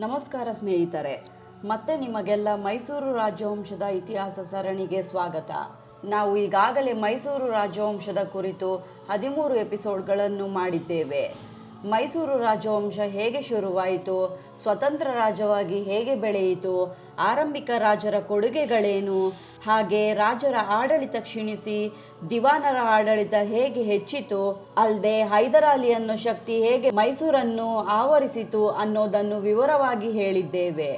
ನಮಸ್ಕಾರ ಸ್ನೇಹಿತರೆ, ಮತ್ತೆ ನಿಮಗೆಲ್ಲ ಮೈಸೂರು ರಾಜವಂಶದ ಇತಿಹಾಸ ಸರಣಿಗೆ ಸ್ವಾಗತ. ನಾವು ಈಗಾಗಲೇ ಮೈಸೂರು ರಾಜವಂಶದ ಕುರಿತು 13 ಎಪಿಸೋಡ್ಗಳನ್ನು ಮಾಡಿದ್ದೇವೆ. ಮೈಸೂರು ರಾಜವಂಶ ಹೇಗೆ ಶುರುವಾಯಿತು, ಸ್ವತಂತ್ರ ರಾಜ್ಯವಾಗಿ ಹೇಗೆ ಬೆಳೆಯಿತು, ಆರಂಭಿಕ ರಾಜರ ಕೊಡುಗೆಗಳೇನು, ಹಾಗೆ ರಾಜರ ಆಡಳಿತ ಕ್ಷೀಣಿಸಿ ದಿವಾನರ ಆಡಳಿತ ಹೇಗೆ ಹೆಚ್ಚಿತು, ಅಲ್ಲದೆ ಹೈದರಾಲಿ ಅನ್ನೋ ಶಕ್ತಿ ಹೇಗೆ ಮೈಸೂರನ್ನು ಆವರಿಸಿತು ಅನ್ನೋದನ್ನು ವಿವರವಾಗಿ ಹೇಳಿದ್ದೇವೆ.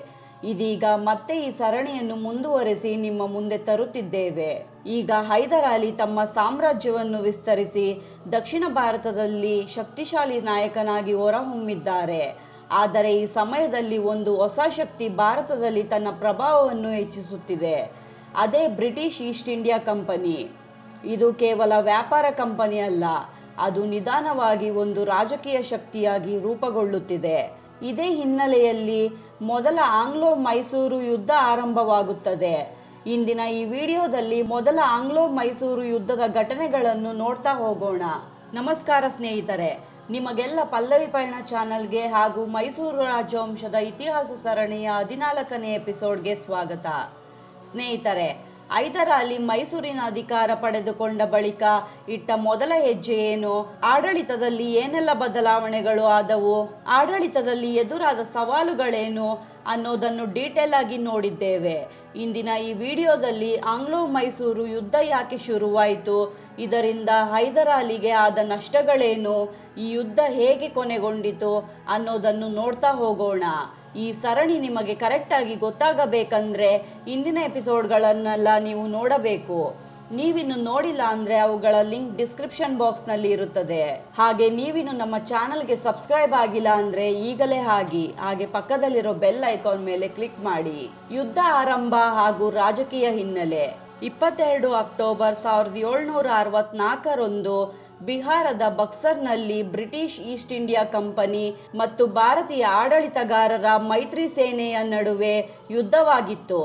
ಇದೀಗ ಮತ್ತೆ ಈ ಸರಣಿಯನ್ನು ಮುಂದುವರೆಸಿ ನಿಮ್ಮ ಮುಂದೆ ತರುತ್ತಿದ್ದೇವೆ. ಈಗ ಹೈದರಾಲಿ ತಮ್ಮ ಸಾಮ್ರಾಜ್ಯವನ್ನು ವಿಸ್ತರಿಸಿ ದಕ್ಷಿಣ ಭಾರತದಲ್ಲಿ ಶಕ್ತಿಶಾಲಿ ನಾಯಕನಾಗಿ ಹೊರಹೊಮ್ಮಿದ್ದಾರೆ. ಆದರೆ ಈ ಸಮಯದಲ್ಲಿ ಒಂದು ಹೊಸ ಶಕ್ತಿ ಭಾರತದಲ್ಲಿ ತನ್ನ ಪ್ರಭಾವವನ್ನು ಹೆಚ್ಚಿಸುತ್ತಿದೆ. ಅದೇ ಬ್ರಿಟಿಷ್ ಈಸ್ಟ್ ಇಂಡಿಯಾ ಕಂಪನಿ. ಇದು ಕೇವಲ ವ್ಯಾಪಾರ ಕಂಪನಿ ಅಲ್ಲ, ಅದು ನಿಧಾನವಾಗಿ ಒಂದು ರಾಜಕೀಯ ಶಕ್ತಿಯಾಗಿ ರೂಪುಗೊಳ್ಳುತ್ತಿದೆ. ಇದೇ ಹಿನ್ನೆಲೆಯಲ್ಲಿ ಮೊದಲ ಆಂಗ್ಲೋ ಮೈಸೂರು ಯುದ್ಧ ಆರಂಭವಾಗುತ್ತದೆ. ಇಂದಿನ ಈ ವಿಡಿಯೋದಲ್ಲಿ ಮೊದಲ ಆಂಗ್ಲೋ ಮೈಸೂರು ಯುದ್ಧದ ಘಟನೆಗಳನ್ನು ನೋಡ್ತಾ ಹೋಗೋಣ. ನಮಸ್ಕಾರ ಸ್ನೇಹಿತರೆ, ನಿಮಗೆಲ್ಲ ಪಲ್ಲವಿ ಪಯಣ ಚಾನಲ್ಗೆ ಹಾಗೂ ಮೈಸೂರು ರಾಜವಂಶದ ಇತಿಹಾಸ ಸರಣಿಯ 14ನೇ ಎಪಿಸೋಡ್ಗೆ ಸ್ವಾಗತ. ಸ್ನೇಹಿತರೆ, ಹೈದರಾಲಿ ಮೈಸೂರಿನ ಅಧಿಕಾರ ಪಡೆದುಕೊಂಡ ಬಳಿಕ ಇಟ್ಟ ಮೊದಲ ಹೆಜ್ಜೆ ಏನು, ಆಡಳಿತದಲ್ಲಿ ಏನೆಲ್ಲ ಬದಲಾವಣೆಗಳು ಆದವು, ಆಡಳಿತದಲ್ಲಿ ಎದುರಾದ ಸವಾಲುಗಳೇನು ಅನ್ನೋದನ್ನು ಡೀಟೇಲ್ ಆಗಿ ನೋಡಿದ್ದೇವೆ. ಇಂದಿನ ಈ ವಿಡಿಯೋದಲ್ಲಿ ಆಂಗ್ಲೋ ಮೈಸೂರು ಯುದ್ಧ ಯಾಕೆ ಶುರುವಾಯಿತು, ಇದರಿಂದ ಹೈದರಾಲಿಗೆ ಆದ ನಷ್ಟಗಳೇನು, ಈ ಯುದ್ಧ ಹೇಗೆ ಕೊನೆಗೊಂಡಿತು ಅನ್ನೋದನ್ನು ನೋಡ್ತಾ ಹೋಗೋಣ. ಈ ಸರಣಿ ನಿಮಗೆ ಕರೆಕ್ಟಾಗಿ ಗೊತ್ತಾಗಬೇಕಂದ್ರೆ ಇಂದಿನ ಎಪಿಸೋಡ್ಗಳನ್ನೆಲ್ಲ ನೀವು ನೋಡಬೇಕು. ನೀವಿನ್ನು ನೋಡಿಲ್ಲ ಅಂದರೆ ಅವುಗಳ ಲಿಂಕ್ ಡಿಸ್ಕ್ರಿಪ್ಷನ್ ಬಾಕ್ಸ್ನಲ್ಲಿ ಇರುತ್ತದೆ. ಹಾಗೆ ನೀವಿನ್ನು ನಮ್ಮ ಚಾನಲ್ಗೆ ಸಬ್ಸ್ಕ್ರೈಬ್ ಆಗಿಲ್ಲ ಅಂದರೆ ಈಗಲೇ ಹಾಗೆ ಪಕ್ಕದಲ್ಲಿರೋ ಬೆಲ್ ಐಕಾನ್ ಮೇಲೆ ಕ್ಲಿಕ್ ಮಾಡಿ. ಯುದ್ಧ ಆರಂಭ ಹಾಗೂ ರಾಜಕೀಯ ಹಿನ್ನೆಲೆ. 22 ಅಕ್ಟೋಬರ್ 1764ರಂದು ಬಿಹಾರದ ಬಕ್ಸರ್ನಲ್ಲಿ ಬ್ರಿಟಿಷ್ ಈಸ್ಟ್ ಇಂಡಿಯಾ ಕಂಪನಿ ಮತ್ತು ಭಾರತೀಯ ಆಡಳಿತಗಾರರ ಮೈತ್ರಿ ಸೇನೆಯ ನಡುವೆ ಯುದ್ಧವಾಗಿತ್ತು.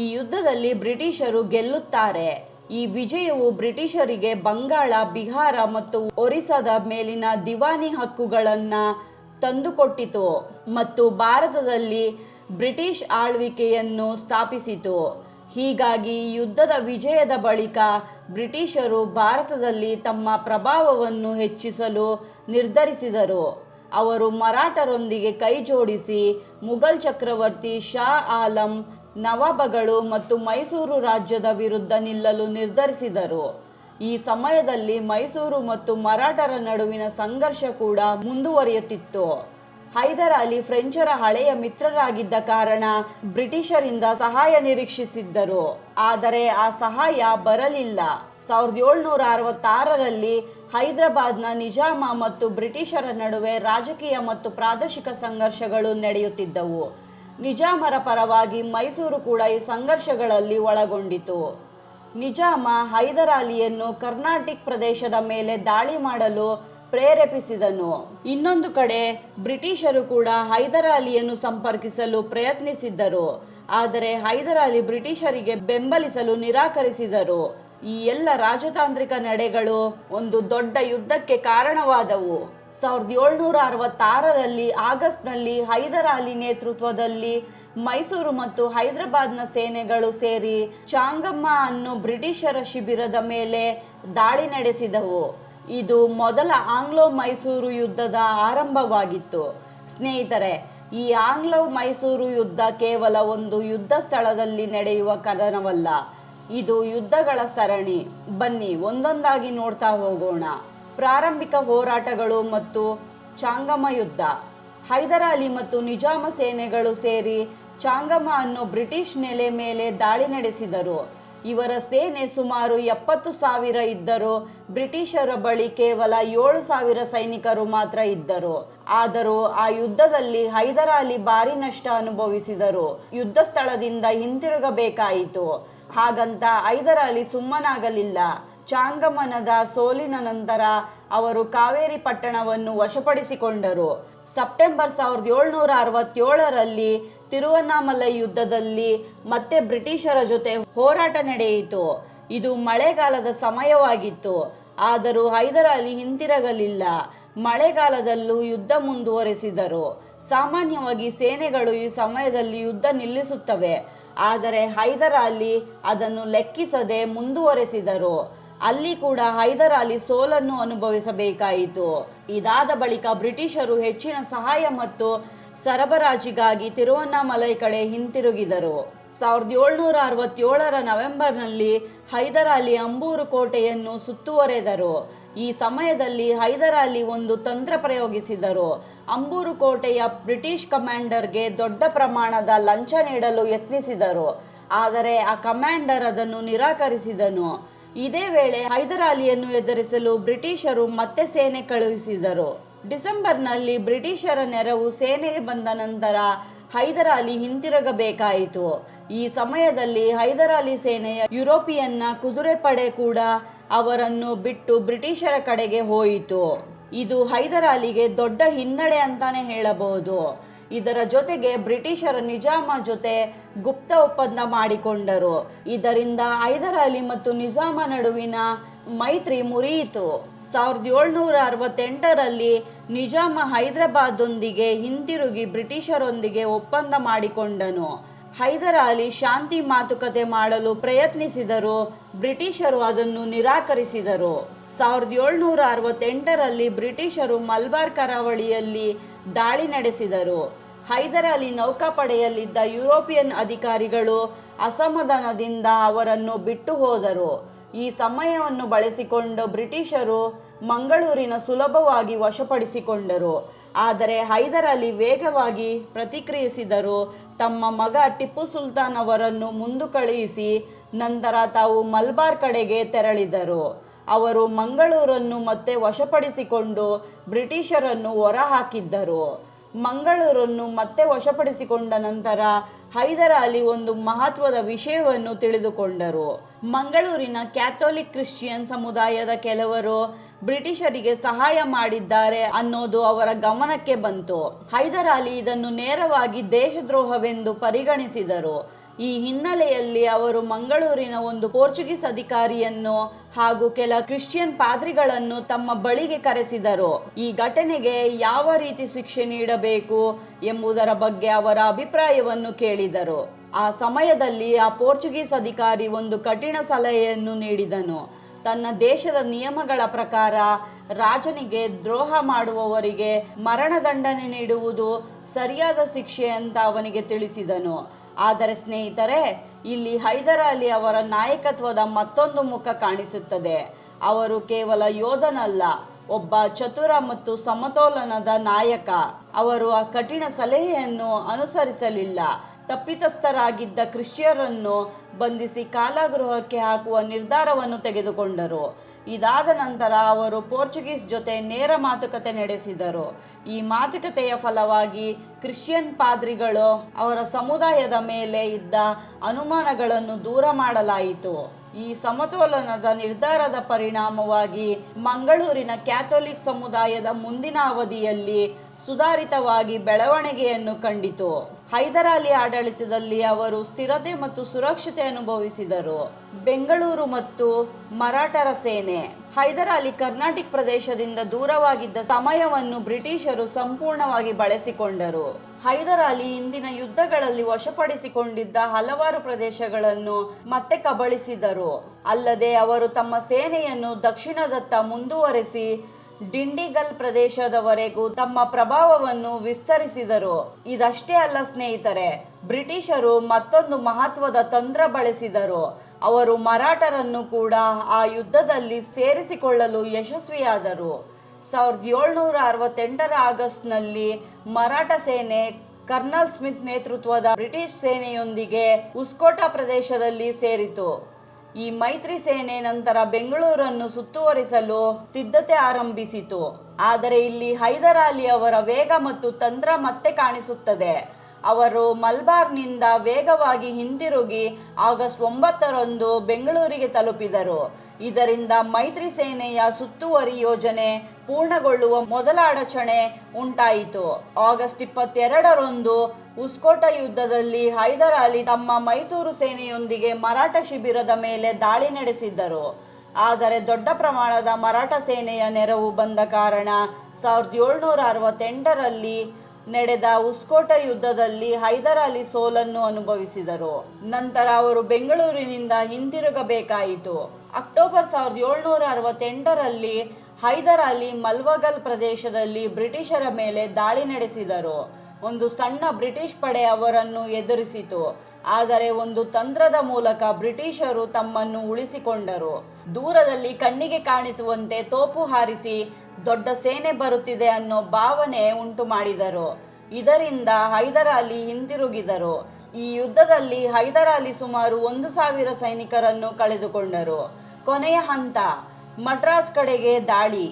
ಈ ಯುದ್ಧದಲ್ಲಿ ಬ್ರಿಟಿಷರು ಗೆಲ್ಲುತ್ತಾರೆ. ಈ ವಿಜಯವು ಬ್ರಿಟಿಷರಿಗೆ ಬಂಗಾಳ, ಬಿಹಾರ ಮತ್ತು ಒರಿಸ್ಸಾದ ಮೇಲಿನ ದಿವಾನಿ ಹಕ್ಕುಗಳನ್ನು ತಂದುಕೊಟ್ಟಿತು ಮತ್ತು ಭಾರತದಲ್ಲಿ ಬ್ರಿಟಿಷ್ ಆಳ್ವಿಕೆಯನ್ನು ಸ್ಥಾಪಿಸಿತು. ಹೀಗಾಗಿ ಈ ಯುದ್ಧದ ವಿಜಯದ ಬಳಿಕ ಬ್ರಿಟಿಷರು ಭಾರತದಲ್ಲಿ ತಮ್ಮ ಪ್ರಭಾವವನ್ನು ಹೆಚ್ಚಿಸಲು ನಿರ್ಧರಿಸಿದರು. ಅವರು ಮರಾಠರೊಂದಿಗೆ ಕೈಜೋಡಿಸಿ ಮುಘಲ್ ಚಕ್ರವರ್ತಿ ಶಾ ಆಲಂ, ನವಾಬಗಳು ಮತ್ತು ಮೈಸೂರು ರಾಜ್ಯದ ವಿರುದ್ಧ ನಿಲ್ಲಲು ನಿರ್ಧರಿಸಿದರು. ಈ ಸಮಯದಲ್ಲಿ ಮೈಸೂರು ಮತ್ತು ಮರಾಠರ ನಡುವಿನ ಸಂಘರ್ಷ ಕೂಡ ಮುಂದುವರಿಯುತ್ತಿತ್ತು. ಹೈದರಾಲಿ ಫ್ರೆಂಚರ ಹಳೆಯ ಮಿತ್ರರಾಗಿದ್ದ ಕಾರಣ ಬ್ರಿಟಿಷರಿಂದ ಸಹಾಯ ನಿರೀಕ್ಷಿಸಿದ್ದರು. ಆದರೆ ಆ ಸಹಾಯ ಬರಲಿಲ್ಲ. 1766ರಲ್ಲಿ ಹೈದರಾಬಾದ್ನ ನಿಜಾಮ ಮತ್ತು ಬ್ರಿಟಿಷರ ನಡುವೆ ರಾಜಕೀಯ ಮತ್ತು ಪ್ರಾದೇಶಿಕ ಸಂಘರ್ಷಗಳು ನಡೆಯುತ್ತಿದ್ದವು. ನಿಜಾಮರ ಪರವಾಗಿ ಮೈಸೂರು ಕೂಡ ಈ ಸಂಘರ್ಷಗಳಲ್ಲಿ ಒಳಗೊಂಡಿತು. ನಿಜಾಮ ಹೈದರಾಲಿಯನ್ನು ಕರ್ನಾಟಿಕ್ ಪ್ರದೇಶದ ಮೇಲೆ ದಾಳಿ ಮಾಡಲು ಪ್ರೇರೇಪಿಸಿದನು. ಇನ್ನೊಂದು ಕಡೆ ಬ್ರಿಟಿಷರು ಕೂಡ ಹೈದರಾಲಿಯನ್ನು ಸಂಪರ್ಕಿಸಲು ಪ್ರಯತ್ನಿಸಿದ್ದರು. ಆದರೆ ಹೈದರಾಲಿ ಬ್ರಿಟಿಷರಿಗೆ ಬೆಂಬಲಿಸಲು ನಿರಾಕರಿಸಿದರು. ಈ ಎಲ್ಲ ರಾಜತಾಂತ್ರಿಕ ನಡೆಗಳು ಒಂದು ದೊಡ್ಡ ಯುದ್ಧಕ್ಕೆ ಕಾರಣವಾದವು. 1766ರಲ್ಲಿ ಆಗಸ್ಟ್ನಲ್ಲಿ ಹೈದರಾಲಿ ನೇತೃತ್ವದಲ್ಲಿ ಮೈಸೂರು ಮತ್ತು ಹೈದರಾಬಾದ್ನ ಸೇನೆಗಳು ಸೇರಿ ಚಾಂಗಮ್ಮ ಅನ್ನೋ ಬ್ರಿಟಿಷರ ಶಿಬಿರದ ಮೇಲೆ ದಾಳಿ ನಡೆಸಿದವು. ಇದು ಮೊದಲ ಆಂಗ್ಲೋ ಮೈಸೂರು ಯುದ್ಧದ ಆರಂಭವಾಗಿತ್ತು. ಸ್ನೇಹಿತರೆ, ಈ ಆಂಗ್ಲೋ ಮೈಸೂರು ಯುದ್ಧ ಕೇವಲ ಒಂದು ಯುದ್ಧ ಸ್ಥಳದಲ್ಲಿ ನಡೆಯುವ ಕದನವಲ್ಲ, ಇದು ಯುದ್ಧಗಳ ಸರಣಿ. ಬನ್ನಿ ಒಂದೊಂದಾಗಿ ನೋಡ್ತಾ ಹೋಗೋಣ. ಪ್ರಾರಂಭಿಕ ಹೋರಾಟಗಳು ಮತ್ತು ಚಾಂಗಮ್ಮ ಯುದ್ಧ. ಹೈದರಾಲಿ ಮತ್ತು ನಿಜಾಮ ಸೇನೆಗಳು ಸೇರಿ ಚಾಂಗಮ್ಮ ಅನ್ನೋ ಬ್ರಿಟಿಷ್ ನೆಲೆ ಮೇಲೆ ದಾಳಿ ನಡೆಸಿದರು. ಇವರ ಸೇನೆ ಸುಮಾರು 70,000 ಇದ್ದರೂ ಬ್ರಿಟಿಷರ ಬಳಿ ಕೇವಲ 7,000 ಸೈನಿಕರು ಮಾತ್ರ ಇದ್ದರು. ಆದರೂ ಆ ಯುದ್ಧದಲ್ಲಿ ಹೈದರಾಲಿ ಭಾರಿ ನಷ್ಟ ಅನುಭವಿಸಿದರು. ಯುದ್ಧ ಸ್ಥಳದಿಂದ ಹಿಂತಿರುಗಬೇಕಾಯಿತು. ಹಾಗಂತ ಹೈದರಾಲಿ ಸುಮ್ಮನಾಗಲಿಲ್ಲ. ಚಾಂಗಮ್ಮನದ ಸೋಲಿನ ನಂತರ ಅವರು ಕಾವೇರಿ ಪಟ್ಟಣವನ್ನು ವಶಪಡಿಸಿಕೊಂಡರು. ಸೆಪ್ಟೆಂಬರ್ 1767ರಲ್ಲಿ ತಿರುವನ್ನಾಮಲೈ ಯುದ್ಧದಲ್ಲಿ ಮತ್ತೆ ಬ್ರಿಟಿಷರ ಜೊತೆ ಹೋರಾಟ ನಡೆಯಿತು. ಇದು ಮಳೆಗಾಲದ ಸಮಯವಾಗಿತ್ತು. ಆದರೂ ಹೈದರಾಲಿ ಹಿಂತಿರುಗಲಿಲ್ಲ. ಮಳೆಗಾಲದಲ್ಲೂ ಯುದ್ಧ ಮುಂದುವರೆಸಿದರು. ಸಾಮಾನ್ಯವಾಗಿ ಸೇನೆಗಳು ಈ ಸಮಯದಲ್ಲಿ ಯುದ್ಧ ನಿಲ್ಲಿಸುತ್ತವೆ, ಆದರೆ ಹೈದರ್ ಅಲಿ ಅದನ್ನು ಲೆಕ್ಕಿಸದೆ ಮುಂದುವರೆಸಿದರು. ಅಲ್ಲಿ ಕೂಡ ಹೈದರ್ ಅಲಿ ಸೋಲನ್ನು ಅನುಭವಿಸಬೇಕಾಯಿತು. ಇದಾದ ಬಳಿಕ ಬ್ರಿಟಿಷರು ಹೆಚ್ಚಿನ ಸಹಾಯ ಮತ್ತು ಸರಬರಾಜಿಗಾಗಿ ತಿರುವನ್ನಾಮಲೈ ಕಡೆ ಹಿಂತಿರುಗಿದರು. 1767ರ ನವೆಂಬರ್ನಲ್ಲಿ ಹೈದರ್ ಅಲಿ ಅಂಬೂರು ಕೋಟೆಯನ್ನು ಸುತ್ತುವರೆದರು. ಈ ಸಮಯದಲ್ಲಿ ಹೈದರ್ ಅಲಿ ಒಂದು ತಂತ್ರ ಪ್ರಯೋಗಿಸಿದರು. ಅಂಬೂರು ಕೋಟೆಯ ಬ್ರಿಟಿಷ್ ಕಮಾಂಡರ್ಗೆ ದೊಡ್ಡ ಪ್ರಮಾಣದ ಲಂಚ ನೀಡಲು ಯತ್ನಿಸಿದರು, ಆದರೆ ಆ ಕಮಾಂಡರ್ ಅದನ್ನು ನಿರಾಕರಿಸಿದನು. ಇದೇ ವೇಳೆ ಹೈದರ್ ಅಲಿಯನ್ನು ಎದುರಿಸಲು ಬ್ರಿಟಿಷರು ಮತ್ತೆ ಸೇನೆ ಕಳುಹಿಸಿದರು. ಡಿಸೆಂಬರ್ನಲ್ಲಿ ಬ್ರಿಟಿಷರ ನೆರವು ಸೇನೆಗೆ ಬಂದ ನಂತರ ಹೈದರ್ ಅಲಿ ಹಿಂತಿರುಗಬೇಕಾಯಿತು. ಈ ಸಮಯದಲ್ಲಿ ಹೈದರ್ ಅಲಿ ಸೇನೆಯ ಯುರೋಪಿಯನ್ನ ಕುದುರೆಪಡೆ ಕೂಡ ಅವರನ್ನು ಬಿಟ್ಟು ಬ್ರಿಟಿಷರ ಕಡೆಗೆ ಹೋಯಿತು. ಇದು ಹೈದರ್ ಅಲಿಗೆ ದೊಡ್ಡ ಹಿನ್ನಡೆ ಅಂತಾನೆ ಹೇಳಬಹುದು. ಇದರ ಜೊತೆಗೆ ಬ್ರಿಟಿಷರ ನಿಜಾಮ ಜೊತೆ ಗುಪ್ತ ಒಪ್ಪಂದ ಮಾಡಿಕೊಂಡರು. ಇದರಿಂದ ಹೈದರ್ ಅಲಿ ಮತ್ತು ನಿಜಾಮ ನಡುವಿನ ಮೈತ್ರಿ ಮುರಿಯಿತು. 1768ರಲ್ಲಿ ನಿಜಾಮ ಹೈದರಾಬಾದೊಂದಿಗೆ ಹಿಂತಿರುಗಿ ಬ್ರಿಟಿಷರೊಂದಿಗೆ ಒಪ್ಪಂದ ಮಾಡಿಕೊಂಡನು. ಹೈದರ್ ಅಲಿ ಶಾಂತಿ ಮಾತುಕತೆ ಮಾಡಲು ಪ್ರಯತ್ನಿಸಿದರು, ಬ್ರಿಟಿಷರು ಅದನ್ನು ನಿರಾಕರಿಸಿದರು. 1768ರಲ್ಲಿ ಬ್ರಿಟಿಷರು ಮಲಬಾರ್ ಕರಾವಳಿಯಲ್ಲಿ ದಾಳಿ ನಡೆಸಿದರು. ಹೈದರ್ ಅಲಿ ನೌಕಾಪಡೆಯಲ್ಲಿದ್ದ ಯುರೋಪಿಯನ್ ಅಧಿಕಾರಿಗಳು ಅಸಮಾಧಾನದಿಂದ ಅವರನ್ನು ಬಿಟ್ಟು ಹೋದರು. ಈ ಸಮಯವನ್ನು ಬಳಸಿಕೊಂಡು ಬ್ರಿಟಿಷರು ಮಂಗಳೂರಿನ ಸುಲಭವಾಗಿ ವಶಪಡಿಸಿಕೊಂಡರು. ಆದರೆ ಹೈದರ್ ಅಲಿ ವೇಗವಾಗಿ ಪ್ರತಿಕ್ರಿಯಿಸಿದರು. ತಮ್ಮ ಮಗ ಟಿಪ್ಪು ಸುಲ್ತಾನ್ ಅವರನ್ನು ಮುಂದೆ ಕಳುಹಿಸಿ ನಂತರ ತಾವು ಮಲಬಾರ್ ಕಡೆಗೆ ತೆರಳಿದರು. ಅವರು ಮಂಗಳೂರನ್ನು ಮತ್ತೆ ವಶಪಡಿಸಿಕೊಂಡು ಬ್ರಿಟಿಷರನ್ನು ಹೊರಹಾಕಿದ್ದರು. ಮಂಗಳೂರನ್ನು ಮತ್ತೆ ವಶಪಡಿಸಿಕೊಂಡ ನಂತರ ಹೈದರ್ ಅಲಿ ಒಂದು ಮಹತ್ವದ ವಿಷಯವನ್ನು ತಿಳಿದುಕೊಂಡರು. ಮಂಗಳೂರಿನ ಕ್ಯಾಥೋಲಿಕ್ ಕ್ರಿಶ್ಚಿಯನ್ ಸಮುದಾಯದ ಕೆಲವರು ಬ್ರಿಟಿಷರಿಗೆ ಸಹಾಯ ಮಾಡಿದ್ದಾರೆ ಅನ್ನೋದು ಅವರ ಗಮನಕ್ಕೆ ಬಂತು. ಹೈದರ್ ಅಲಿ ಇದನ್ನು ನೇರವಾಗಿ ದೇಶದ್ರೋಹವೆಂದು ಪರಿಗಣಿಸಿದರು. ಈ ಹಿನ್ನೆಲೆಯಲ್ಲಿ ಅವರು ಮಂಗಳೂರಿನ ಒಂದು ಪೋರ್ಚುಗೀಸ್ ಅಧಿಕಾರಿಯನ್ನು ಹಾಗೂ ಕೆಲ ಕ್ರಿಶ್ಚಿಯನ್ ಪಾದ್ರಿಗಳನ್ನು ತಮ್ಮ ಬಳಿಗೆ ಕರೆಸಿದರು. ಈ ಘಟನೆಗೆ ಯಾವ ರೀತಿ ಶಿಕ್ಷೆ ನೀಡಬೇಕು ಎಂಬುದರ ಬಗ್ಗೆ ಅವರ ಅಭಿಪ್ರಾಯವನ್ನು ಕೇಳಿದರು. ಆ ಸಮಯದಲ್ಲಿ ಆ ಪೋರ್ಚುಗೀಸ್ ಅಧಿಕಾರಿ ಒಂದು ಕಠಿಣ ಸಲಹೆಯನ್ನು ನೀಡಿದನು. ತನ್ನ ದೇಶದ ನಿಯಮಗಳ ಪ್ರಕಾರ ರಾಜನಿಗೆ ದ್ರೋಹ ಮಾಡುವವರಿಗೆ ಮರಣದಂಡನೆ ನೀಡುವುದು ಸರಿಯಾದ ಶಿಕ್ಷೆ ಅಂತ ಅವನಿಗೆ ತಿಳಿಸಿದನು. ಆದರೆ ಸ್ನೇಹಿತರೆ, ಇಲ್ಲಿ ಹೈದರ್ ಅಲಿ ಅವರ ನಾಯಕತ್ವದ ಮತ್ತೊಂದು ಮುಖ ಕಾಣಿಸುತ್ತದೆ. ಅವರು ಕೇವಲ ಯೋಧನಲ್ಲ, ಒಬ್ಬ ಚತುರ ಮತ್ತು ಸಮತೋಲನದ ನಾಯಕ. ಅವರು ಆ ಕಠಿಣ ಸಲಹೆಯನ್ನು ಅನುಸರಿಸಲಿಲ್ಲ. ತಪ್ಪಿತಸ್ಥರಾಗಿದ್ದ ಕ್ರಿಶ್ಚಿಯರನ್ನು ಬಂಧಿಸಿ ಕಾರಾಗೃಹಕ್ಕೆ ಹಾಕುವ ನಿರ್ಧಾರವನ್ನು ತೆಗೆದುಕೊಂಡರು. ಇದಾದ ನಂತರ ಅವರು ಪೋರ್ಚುಗೀಸ್ ಜೊತೆ ನೇರ ಮಾತುಕತೆ ನಡೆಸಿದರು. ಈ ಮಾತುಕತೆಯ ಫಲವಾಗಿ ಕ್ರಿಶ್ಚಿಯನ್ ಪಾದ್ರಿಗಳು ಅವರ ಸಮುದಾಯದ ಮೇಲೆ ಇದ್ದ ಅನುಮಾನಗಳನ್ನು ದೂರ ಮಾಡಲಾಯಿತು. ಈ ಸಮತೋಲನದ ನಿರ್ಧಾರದ ಪರಿಣಾಮವಾಗಿ ಮಂಗಳೂರಿನ ಕ್ಯಾಥೋಲಿಕ್ ಸಮುದಾಯದ ಮುಂದಿನ ಅವಧಿಯಲ್ಲಿ ಸುಧಾರಿತವಾಗಿ ಬೆಳವಣಿಗೆಯನ್ನು ಕಂಡಿತು. ಹೈದರ್ ಅಲಿ ಆಡಳಿತದಲ್ಲಿ ಅವರು ಸ್ಥಿರತೆ ಮತ್ತು ಸುರಕ್ಷತೆ ಅನುಭವಿಸಿದರು. ಬೆಂಗಳೂರು ಮತ್ತು ಮರಾಠರ ಸೇನೆ. ಹೈದರ್ ಅಲಿ ಕರ್ನಾಟಕ ಪ್ರದೇಶದಿಂದ ದೂರವಾಗಿದ್ದ ಸಮಯವನ್ನು ಬ್ರಿಟಿಷರು ಸಂಪೂರ್ಣವಾಗಿ ಬಳಸಿಕೊಂಡರು. ಹೈದರ್ ಅಲಿ ಇಂದಿನ ಯುದ್ಧಗಳಲ್ಲಿ ವಶಪಡಿಸಿಕೊಂಡಿದ್ದ ಹಲವಾರು ಪ್ರದೇಶಗಳನ್ನು ಮತ್ತೆ ಕಬಳಿಸಿದರು. ಅಲ್ಲದೆ ಅವರು ತಮ್ಮ ಸೇನೆಯನ್ನು ದಕ್ಷಿಣದತ್ತ ಮುಂದುವರೆಸಿ ಡಿಂಡಿಗಲ್ ಪ್ರದೇಶದವರೆಗೂ ತಮ್ಮ ಪ್ರಭಾವವನ್ನು ವಿಸ್ತರಿಸಿದರು. ಇದಷ್ಟೇ ಅಲ್ಲ ಸ್ನೇಹಿತರೆ, ಬ್ರಿಟಿಷರು ಮತ್ತೊಂದು ಮಹತ್ವದ ತಂತ್ರ ಬಳಸಿದರು. ಅವರು ಮರಾಠರನ್ನು ಕೂಡ ಆ ಯುದ್ಧದಲ್ಲಿ ಸೇರಿಸಿಕೊಳ್ಳಲು ಯಶಸ್ವಿಯಾದರು. 1768ರ ಆಗಸ್ಟ್ನಲ್ಲಿ ಮರಾಠ ಸೇನೆ ಕರ್ನಲ್ ಸ್ಮಿತ್ ನೇತೃತ್ವದ ಬ್ರಿಟಿಷ್ ಸೇನೆಯೊಂದಿಗೆ ಉಸ್ಕೋಟಾ ಪ್ರದೇಶದಲ್ಲಿ ಸೇರಿತು. ಈ ಮೈತ್ರಿ ಸೇನೆ ನಂತರ ಬೆಂಗಳೂರನ್ನು ಸುತ್ತುವರಿಸಲು ಸಿದ್ಧತೆ ಆರಂಭಿಸಿತು. ಆದರೆ ಇಲ್ಲಿ ಹೈದರ್ ಅಲಿ ಅವರ ವೇಗ ಮತ್ತು ತಂತ್ರ ಮತ್ತೆ ಕಾಣಿಸುತ್ತದೆ. ಅವರು ಮಲಬಾರ್ನಿಂದ ವೇಗವಾಗಿ ಹಿಂತಿರುಗಿ ಆಗಸ್ಟ್ 9ರಂದು ಬೆಂಗಳೂರಿಗೆ ತಲುಪಿದರು. ಇದರಿಂದ ಮೈತ್ರಿ ಸೇನೆಯ ಸುತ್ತುವರಿ ಯೋಜನೆ ಪೂರ್ಣಗೊಳ್ಳುವ ಮೊದಲ ಅಡಚಣೆ ಉಂಟಾಯಿತು. ಆಗಸ್ಟ್ 22ರಂದು ಉಸ್ಕೋಟಾ ಯುದ್ಧದಲ್ಲಿ ಹೈದರ್ ಅಲಿ ತಮ್ಮ ಮೈಸೂರು ಸೇನೆಯೊಂದಿಗೆ ಮರಾಠ ಶಿಬಿರದ ಮೇಲೆ ದಾಳಿ ನಡೆಸಿದ್ದರು. ಆದರೆ ದೊಡ್ಡ ಪ್ರಮಾಣದ ಮರಾಠ ಸೇನೆಯ ನೆರವು ಬಂದ ಕಾರಣ 1768ರಲ್ಲಿ ನಡೆದ ಉಸ್ಕೋಟ ಯುದ್ಧದಲ್ಲಿ ಹೈದರ್ ಅಲಿ ಸೋಲನ್ನು ಅನುಭವಿಸಿದರು. ನಂತರ ಅವರು ಬೆಂಗಳೂರಿನಿಂದ ಹಿಂತಿರುಗಬೇಕಾಯಿತು. ಅಕ್ಟೋಬರ್ 1768ರಲ್ಲಿ ಹೈದರ್ ಅಲಿ ಮಲ್ವಗಲ್ ಪ್ರದೇಶದಲ್ಲಿ ಬ್ರಿಟಿಷರ ಮೇಲೆ ದಾಳಿ ನಡೆಸಿದರು. ಒಂದು ಸಣ್ಣ ಬ್ರಿಟಿಷ್ ಪಡೆ ಅವರನ್ನು ಎದುರಿಸಿತು. ಆದರೆ ಒಂದು ತಂತ್ರದ ಮೂಲಕ ಬ್ರಿಟಿಷರು ತಮ್ಮನ್ನು ಉಳಿಸಿಕೊಂಡರು. ದೂರದಲ್ಲಿ ಕಣ್ಣಿಗೆ ಕಾಣಿಸುವಂತೆ ತೋಪು ಹಾರಿಸಿ ದೊಡ್ಡ ಸೇನೆ ಬರುತ್ತಿದೆ ಅನ್ನೋ ಭಾವನೆ ಉಂಟು ಮಾಡಿದರು. ಇದರಿಂದ ಹೈದರ್ ಅಲಿ ಹಿಂತಿರುಗಿದರು. ಈ ಯುದ್ಧದಲ್ಲಿ ಹೈದರ್ ಅಲಿ ಸುಮಾರು 1,000 ಸೈನಿಕರನ್ನು ಕಳೆದುಕೊಂಡರು. ಕೊನೆಯ ಹಂತ ಮಡ್ರಾಸ್ ಕಡೆಗೆ ದಾಳಿ.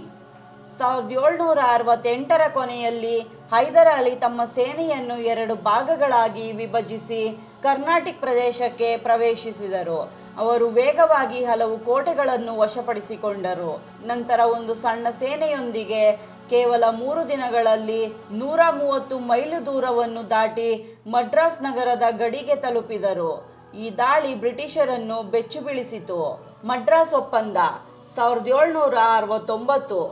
1768ರ ಕೊನೆಯಲ್ಲಿ ಹೈದರ್ ಅಲಿ ತಮ್ಮ ಸೇನೆಯನ್ನು 2 ಭಾಗಗಳಾಗಿ ವಿಭಜಿಸಿ ಕರ್ನಾಟಕ ಪ್ರದೇಶಕ್ಕೆ ಪ್ರವೇಶಿಸಿದರು. ಅವರು ವೇಗವಾಗಿ ಹಲವು ಕೋಟೆಗಳನ್ನು ವಶಪಡಿಸಿಕೊಂಡರು. ನಂತರ ಒಂದು ಸಣ್ಣ ಸೇನೆಯೊಂದಿಗೆ ಕೇವಲ 3 ದಿನಗಳಲ್ಲಿ 130 ಮೈಲು ದೂರವನ್ನು ದಾಟಿ ಮಡ್ರಾಸ್ ನಗರದ ಗಡಿಗೆ ತಲುಪಿದರು. ಈ ದಾಳಿ ಬ್ರಿಟಿಷರನ್ನು ಬೆಚ್ಚು ಬೀಳಿಸಿತು. ಮಡ್ರಾಸ್ ಒಪ್ಪಂದ 1769.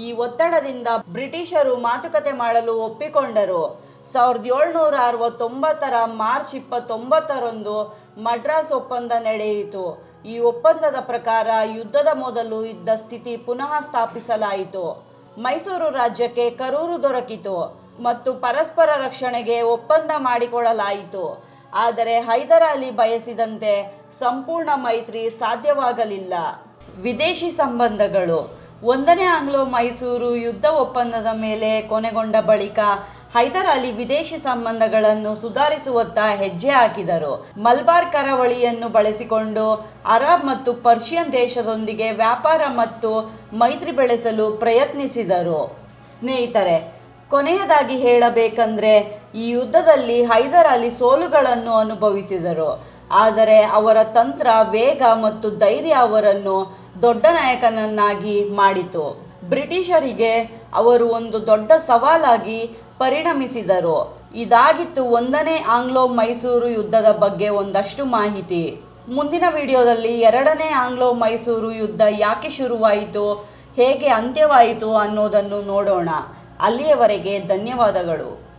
ಈ ಒತ್ತಡದಿಂದ ಬ್ರಿಟಿಷರು ಮಾತುಕತೆ ಮಾಡಲು ಒಪ್ಪಿಕೊಂಡರು. 1769ರ ಮಾರ್ಚ್ 29ರಂದು ಮಡ್ರಾಸ್ ಒಪ್ಪಂದ ನಡೆಯಿತು. ಈ ಒಪ್ಪಂದದ ಪ್ರಕಾರ ಯುದ್ಧದ ಮೊದಲು ಇದ್ದ ಸ್ಥಿತಿ ಪುನಃ ಸ್ಥಾಪಿಸಲಾಯಿತು. ಮೈಸೂರು ರಾಜ್ಯಕ್ಕೆ ಕರೂರು ದೊರಕಿತು ಮತ್ತು ಪರಸ್ಪರ ರಕ್ಷಣೆಗೆ ಒಪ್ಪಂದ ಮಾಡಿಕೊಡಲಾಯಿತು. ಆದರೆ ಹೈದರ್ ಅಲಿ ಬಯಸಿದಂತೆ ಸಂಪೂರ್ಣ ಮೈತ್ರಿ ಸಾಧ್ಯವಾಗಲಿಲ್ಲ. ವಿದೇಶಿ ಸಂಬಂಧಗಳು. 1ನೇ ಆಂಗ್ಲೋ ಮೈಸೂರು ಯುದ್ಧ ಒಪ್ಪಂದದ ಮೇಲೆ ಕೊನೆಗೊಂಡ ಬಳಿಕ ಹೈದರ್ ಅಲಿ ವಿದೇಶಿ ಸಂಬಂಧಗಳನ್ನು ಸುಧಾರಿಸುವತ್ತ ಹೆಜ್ಜೆ ಹಾಕಿದರು. ಮಲಬಾರ್ ಕರಾವಳಿಯನ್ನು ಬಳಸಿಕೊಂಡು ಅರಬ್ ಮತ್ತು ಪರ್ಷಿಯನ್ ದೇಶದೊಂದಿಗೆ ವ್ಯಾಪಾರ ಮತ್ತು ಮೈತ್ರಿ ಬೆಳೆಸಲು ಪ್ರಯತ್ನಿಸಿದರು. ಸ್ನೇಹಿತರೆ, ಕೊನೆಯದಾಗಿ ಹೇಳಬೇಕಂದ್ರೆ ಈ ಯುದ್ಧದಲ್ಲಿ ಹೈದರ್ ಅಲಿ ಸೋಲುಗಳನ್ನು ಅನುಭವಿಸಿದರು. ಆದರೆ ಅವರ ತಂತ್ರ, ವೇಗ ಮತ್ತು ಧೈರ್ಯ ಅವರನ್ನು ದೊಡ್ಡ ನಾಯಕನನ್ನಾಗಿ ಮಾಡಿತು. ಬ್ರಿಟಿಷರಿಗೆ ಅವರು ಒಂದು ದೊಡ್ಡ ಸವಾಲಾಗಿ ಪರಿಣಮಿಸಿದರು. ಇದಾಗಿತ್ತು 1ನೇ ಆಂಗ್ಲೋ ಮೈಸೂರು ಯುದ್ಧದ ಬಗ್ಗೆ ಒಂದಷ್ಟು ಮಾಹಿತಿ. ಮುಂದಿನ ವಿಡಿಯೋದಲ್ಲಿ 2ನೇ ಆಂಗ್ಲೋ ಮೈಸೂರು ಯುದ್ಧ ಯಾಕೆ ಶುರುವಾಯಿತು, ಹೇಗೆ ಅಂತ್ಯವಾಯಿತು ಅನ್ನೋದನ್ನು ನೋಡೋಣ. ಅಲ್ಲಿಯವರೆಗೆ ಧನ್ಯವಾದಗಳು.